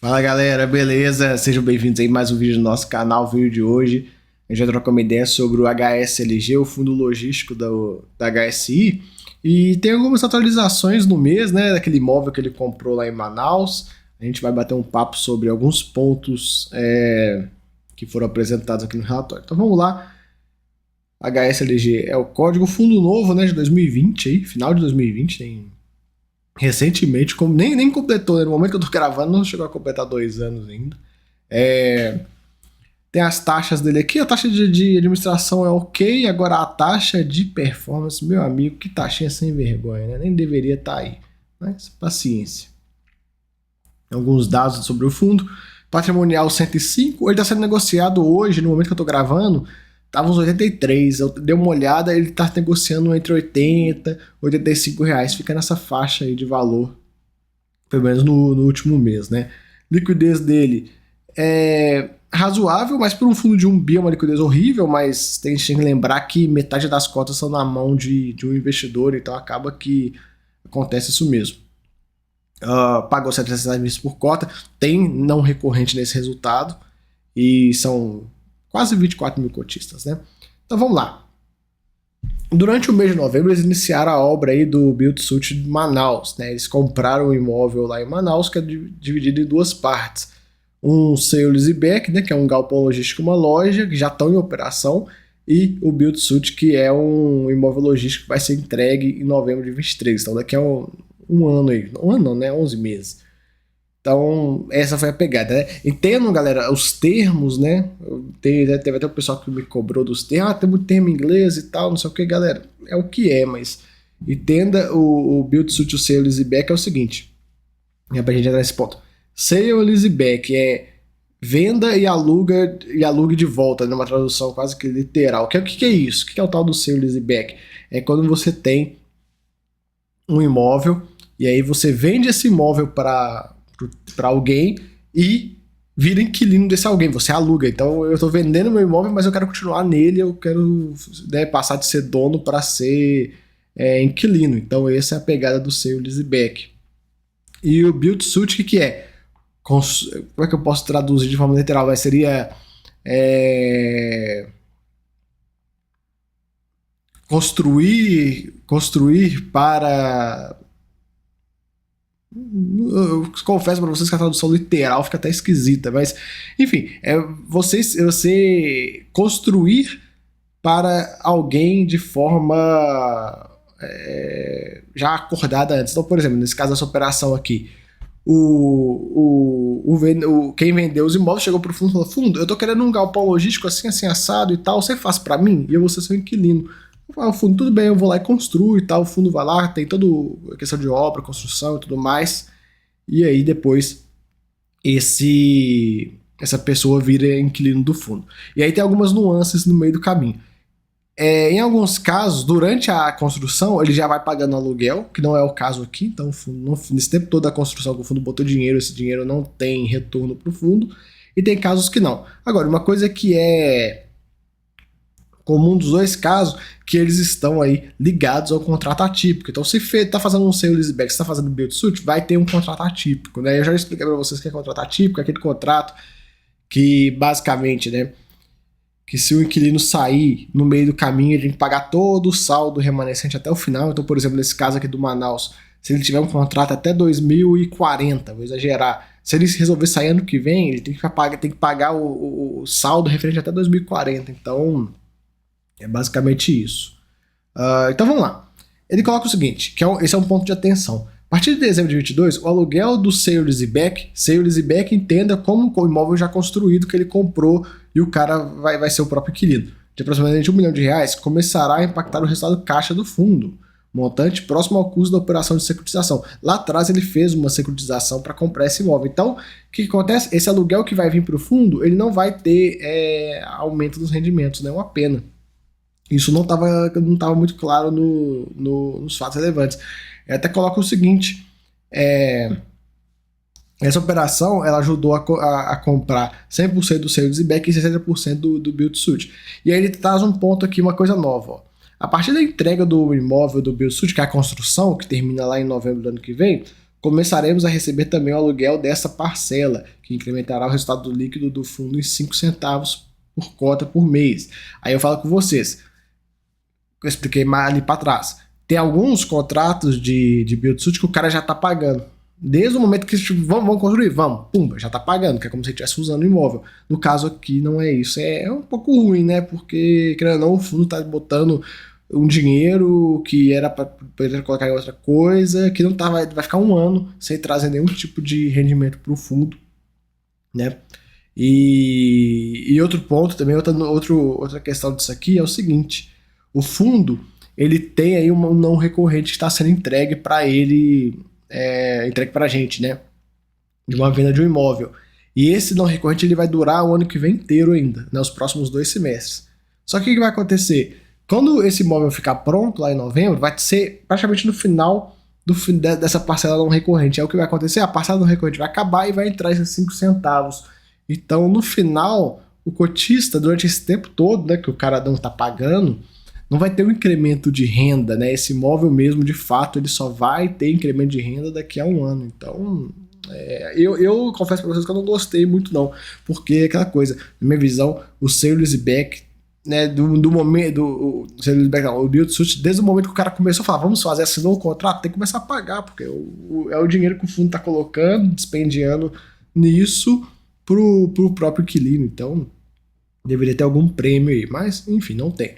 Fala galera, beleza? Sejam bem-vindos aí a mais um vídeo do nosso canal. O vídeo de hoje a gente vai trocar uma ideia sobre o HSLG, o fundo logístico da HSI, e tem algumas atualizações no mês, né, daquele imóvel que ele comprou lá em Manaus. A gente vai bater um papo sobre alguns pontos que foram apresentados aqui no relatório. Então vamos lá. HSLG é o código fundo novo, né, de 2020, aí, final de 2020, tem recentemente, como nem completou, né? No momento que eu tô gravando, não chegou a completar 2 anos ainda. Tem as taxas dele aqui, a taxa de administração é ok, agora a taxa de performance, meu amigo, que taxinha sem vergonha, né? Nem deveria estar aí, mas paciência. Alguns dados sobre o fundo. Patrimonial 105, ele está sendo negociado hoje, no momento que eu tô gravando, tava uns 83, eu dei uma olhada, ele tá negociando entre 80 e 85 reais, fica nessa faixa aí de valor, pelo menos no último mês, né? Liquidez dele é razoável, mas por um fundo de 1 bi é uma liquidez horrível, mas tem que lembrar que metade das cotas são na mão de um investidor, então acaba que acontece isso mesmo. Pagou 700 mil por cota, tem não recorrente nesse resultado, e são quase 24 mil cotistas, né? Então vamos lá. Durante o mês de novembro, eles iniciaram a obra aí do Build-to-Suit de Manaus, né? Eles compraram um imóvel lá em Manaus que é dividido em 2 partes. Um sale back, né? Que é um galpão logístico, uma loja, que já estão em operação, e o Build-to-Suit, que é um imóvel logístico que vai ser entregue em novembro de 23. Então daqui a um ano aí. Um ano não, né? 11 meses. Então, essa foi a pegada, né? Entendam, galera, os termos, né? Teve até o pessoal que me cobrou dos termos. Tem muito termo em inglês e tal, não sei o que, galera. É o que é, mas entenda o Build-to-Suit, o sale leaseback é o seguinte. É pra gente entrar nesse ponto. Sale leaseback é venda e alugue de volta, numa tradução quase que literal. O que é isso? O que é o tal do sale leaseback? É quando você tem um imóvel e aí você vende esse imóvel para alguém e vira inquilino desse alguém, você aluga. Então eu estou vendendo meu imóvel, mas eu quero continuar nele, eu quero, né, passar de ser dono para ser inquilino. Então essa é a pegada do sale leaseback. E o Build-to-Suit, o que é? Como é que eu posso traduzir de forma literal? Mas seria construir para... Eu confesso para vocês que a tradução literal fica até esquisita, mas enfim, você construir para alguém de forma já acordada antes. Então, por exemplo, nesse caso dessa operação aqui, quem vendeu os imóveis chegou para o fundo e falou: fundo, eu tô querendo um galpão logístico assim, assim, assado e tal, você faz para mim? E eu vou ser seu inquilino. O fundo, tudo bem, eu vou lá e construo e tal, o fundo vai lá, tem toda a questão de obra, construção e tudo mais, e aí depois essa pessoa vira inquilino do fundo. E aí tem algumas nuances no meio do caminho. Em alguns casos, durante a construção, ele já vai pagando aluguel, que não é o caso aqui, então nesse tempo todo da construção que o fundo botou dinheiro, esse dinheiro não tem retorno para o fundo, e tem casos que não. Agora, uma coisa que é comum dos 2 casos, que eles estão aí ligados ao contrato atípico. Então, se está fazendo um sale leaseback, se está fazendo Build-to-Suit, vai ter um contrato atípico, né? Eu já expliquei para vocês o que é contrato atípico, aquele contrato que, basicamente, né, que se o inquilino sair no meio do caminho, ele tem que pagar todo o saldo remanescente até o final. Então, por exemplo, nesse caso aqui do Manaus, se ele tiver um contrato até 2040, vou exagerar, se ele resolver sair ano que vem, ele tem que pagar o saldo referente até 2040. Então, é basicamente isso. Então vamos lá. Ele coloca o seguinte, esse é um ponto de atenção. A partir de dezembro de 2022, o aluguel do sale leaseback entenda como o imóvel já construído que ele comprou e o cara vai ser o próprio inquilino, de aproximadamente R$1 milhão, começará a impactar o resultado caixa do fundo, montante próximo ao custo da operação de securitização. Lá atrás ele fez uma securitização para comprar esse imóvel. Então, o que acontece? Esse aluguel que vai vir para o fundo, ele não vai ter aumento dos rendimentos, né? Uma pena. Isso não estava muito claro nos fatos relevantes. Eu até coloco o seguinte, essa operação ela ajudou a comprar 100% do sale leaseback e 60% do Build-to-Suit. E aí ele traz um ponto aqui, uma coisa nova. Ó. A partir da entrega do imóvel do Build-to-Suit, que é a construção, que termina lá em novembro do ano que vem, começaremos a receber também o aluguel dessa parcela, que incrementará o resultado líquido do fundo em 5 centavos por cota por mês. Aí eu falo com vocês, eu expliquei mais ali para trás. Tem alguns contratos de build-to-suit que o cara já está pagando. Desde o momento que tipo, vamos construir, vamos, pumba, já está pagando, que é como se ele estivesse usando o imóvel. No caso aqui não é isso. É um pouco ruim, né? Porque, querendo ou não, o fundo está botando um dinheiro que era para poder colocar em outra coisa, que não tá, vai ficar um ano sem trazer nenhum tipo de rendimento para o fundo, né? E outro ponto também, outra questão disso aqui é o seguinte: o fundo ele tem aí um não recorrente que está sendo entregue para ele, entregue para a gente, né? De uma venda de um imóvel. E esse não recorrente ele vai durar o ano que vem inteiro ainda, né? Os próximos 2 semestres. Só que o que vai acontecer? Quando esse imóvel ficar pronto lá em novembro, vai ser praticamente no final dessa parcela não recorrente. É o que vai acontecer, a parcela não recorrente vai acabar e vai entrar esses 5 centavos. Então, no final, o cotista, durante esse tempo todo, né, que o cara não está pagando, não vai ter um incremento de renda, né? Esse imóvel mesmo, de fato, ele só vai ter incremento de renda daqui a um ano. Então, eu confesso para vocês que eu não gostei muito não, porque aquela coisa, na minha visão, o sale leaseback, né, do momento, o build-to-suit, desde o momento que o cara começou a falar, vamos fazer, assinou o contrato, tem que começar a pagar, porque é o dinheiro que o fundo está colocando, dispendiando nisso pro próprio inquilino, então deveria ter algum prêmio aí, mas enfim, não tem.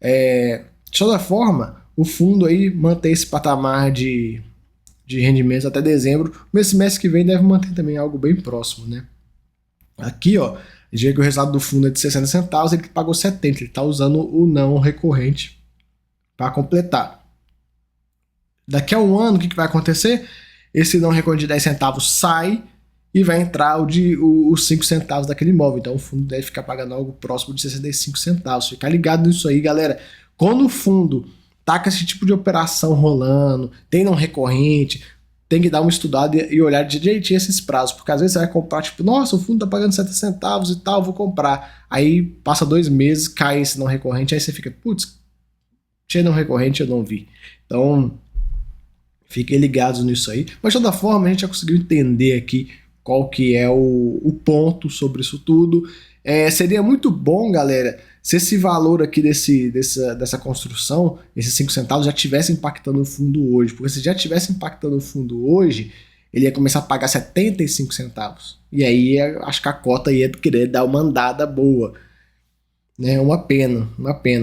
De toda forma, o fundo aí mantém esse patamar de rendimentos até dezembro, mas esse mês que vem deve manter também algo bem próximo, né? Aqui, ó, diga que o resultado do fundo é de 60 centavos, ele pagou 70, ele está usando o não recorrente para completar. Daqui a um ano, o que vai acontecer? Esse não recorrente de 10 centavos sai e vai entrar os 5 centavos daquele imóvel. Então o fundo deve ficar pagando algo próximo de 65 centavos. Ficar ligado nisso aí, galera. Quando o fundo tá com esse tipo de operação rolando, tem não recorrente, tem que dar uma estudada e olhar direitinho esses prazos, porque às vezes você vai comprar, tipo, nossa, o fundo tá pagando 70 centavos e tal, vou comprar. Aí passa 2 meses, cai esse não recorrente, aí você fica, putz, tinha não recorrente, eu não vi. Então, fiquem ligados nisso aí. Mas de toda forma, a gente já conseguiu entender aqui qual que é o ponto sobre isso tudo. Seria muito bom, galera, se esse valor aqui dessa construção, esses 5 centavos, já estivesse impactando o fundo hoje. Porque se já estivesse impactando o fundo hoje, ele ia começar a pagar 75 centavos. E aí acho que a cota ia querer dar uma andada boa. Né? Uma pena.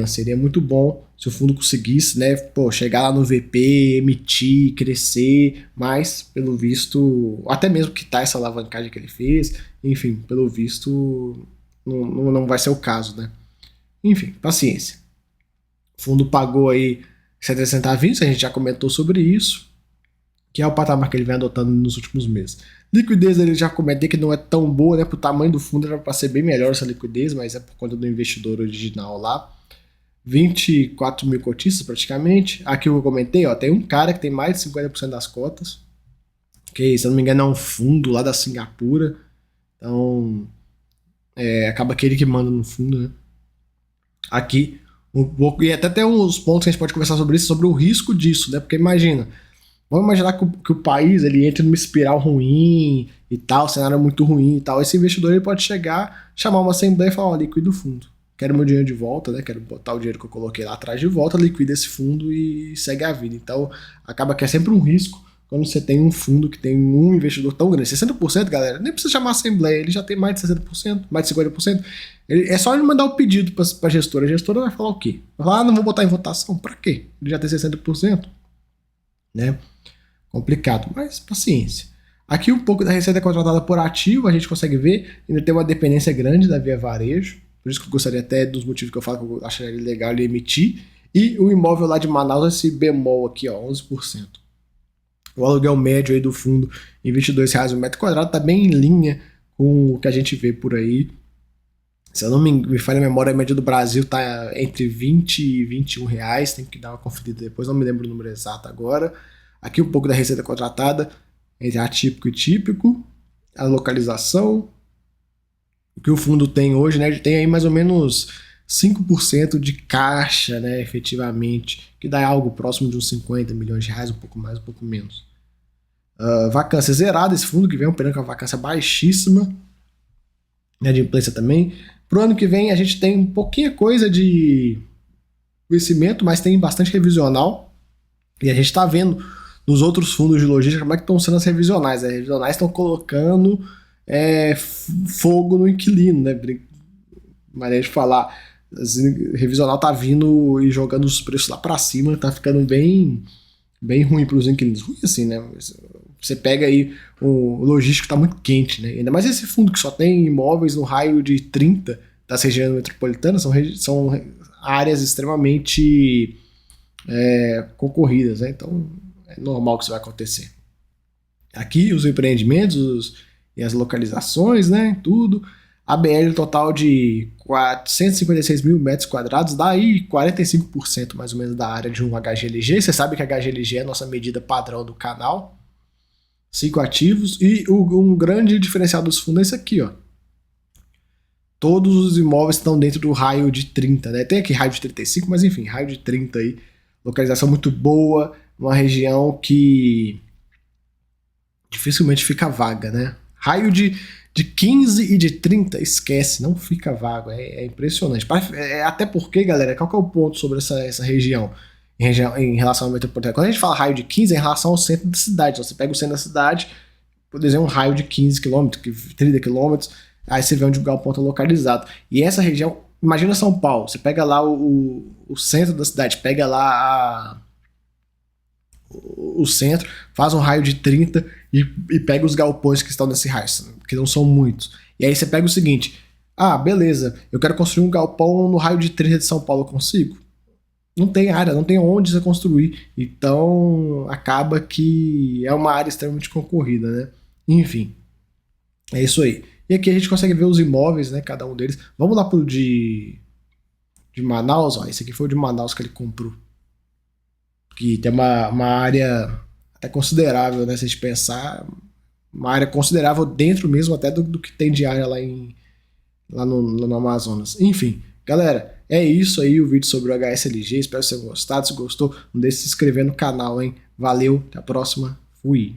Seria muito bom se o fundo conseguisse, né, chegar lá no VP, emitir, crescer, mas pelo visto, até mesmo que tá essa alavancagem que ele fez, enfim, pelo visto não vai ser o caso, né? Enfim, paciência. O fundo pagou aí 70 centavos, a gente já comentou sobre isso, que é o patamar que ele vem adotando nos últimos meses. Liquidez, ele já comentei que não é tão boa, né? Pro tamanho do fundo era para ser bem melhor essa liquidez, mas é por conta do investidor original lá. 24 mil cotistas praticamente. Aqui eu comentei, ó, tem um cara que tem mais de 50% das cotas, que se eu não me engano é um fundo lá da Singapura. Então, acaba aquele que manda no fundo, né? Aqui, e até tem uns pontos que a gente pode conversar sobre isso, sobre o risco disso, né? Porque imagina, vamos imaginar que o país ele entra numa espiral ruim e tal, cenário muito ruim e tal. Esse investidor ele pode chegar, chamar uma assembleia e falar, ó, liquida o fundo. Quero meu dinheiro de volta, né? Quero botar o dinheiro que eu coloquei lá atrás de volta, liquida esse fundo e segue a vida. Então, acaba que é sempre um risco quando você tem um fundo que tem um investidor tão grande. 60%, galera, nem precisa chamar a assembleia, ele já tem mais de 60%, mais de 50%. É só ele mandar o pedido para a gestora. A gestora vai falar o quê? Vai falar, não vou botar em votação. Para quê? Ele já tem 60%, né? Complicado, mas paciência. Aqui um pouco da receita contratada por ativo, a gente consegue ver, ainda tem uma dependência grande da Via Varejo, por isso que eu gostaria até dos motivos que eu falo que eu acharia legal ele emitir, e o imóvel lá de Manaus, esse bemol aqui, ó, 11%. O aluguel médio aí do fundo em R$22 o metro quadrado tá bem em linha com o que a gente vê por aí. Se eu não me falha a memória, a média do Brasil tá entre 20 e 21 reais, tem que dar uma conferida depois, não me lembro o número exato agora. Aqui um pouco da receita contratada, entre atípico e típico, a localização, o que o fundo tem hoje, né? Ele tem aí mais ou menos 5% de caixa, né, efetivamente, que dá algo próximo de uns 50 milhões de reais, um pouco mais, um pouco menos. Vacância zerada, esse fundo que vem operando com a vacância baixíssima, inadimplência também. Pro ano que vem a gente tem pouquinha coisa de vencimento, mas tem bastante revisional, e a gente está vendo nos outros fundos de logística como é que estão sendo as revisionais. As revisionais estão colocando fogo no inquilino, né? Maneira de falar, revisional tá vindo e jogando os preços lá para cima, tá ficando bem ruim para os inquilinos. Ruim assim, né? Você pega aí, o logístico tá muito quente, né? Ainda mais esse fundo que só tem imóveis no raio de 30 das regiões metropolitanas, são áreas extremamente concorridas, né? Então é normal que isso vai acontecer. Aqui os empreendimentos e as localizações, né? Tudo. A BL total de 456 mil metros quadrados, dá aí 45% mais ou menos da área de um HGLG. Você sabe que a HGLG é a nossa medida padrão do canal. 5 ativos. E um grande diferencial dos fundos é esse aqui, ó. Todos os imóveis estão dentro do raio de 30, né? Tem aqui raio de 35, mas enfim, raio de 30 aí. Localização muito boa, uma região que dificilmente fica vaga, né? Raio de 15 e de 30, esquece, não fica vago, é impressionante. Até porque, galera, qual que é o ponto sobre essa região? Em relação ao metropolitano? Quando a gente fala raio de 15, é em relação ao centro da cidade. Então, você pega o centro da cidade, por exemplo, um raio de 15 km, 30 km, aí você vê onde o galpão está localizado. E essa região, imagina São Paulo, você pega lá o centro da cidade, pega lá o centro, faz um raio de 30 e pega os galpões que estão nesse raio, que não são muitos. E aí você pega o seguinte, beleza, eu quero construir um galpão no raio de 30 de São Paulo, eu consigo? Não tem área, não tem onde você construir. Então acaba que é uma área extremamente concorrida, né? Enfim, é isso aí. E aqui a gente consegue ver os imóveis, né? Cada um deles. Vamos lá pro de Manaus, ó. Esse aqui foi o de Manaus que ele comprou. Que tem uma área até considerável, né? Se a gente pensar, uma área considerável dentro mesmo até do que tem de área lá no Amazonas. Enfim, galera, é isso aí o vídeo sobre o HSLG. Espero que vocês tenham gostado. Se gostou, não deixe de se inscrever no canal, hein? Valeu, até a próxima. Fui!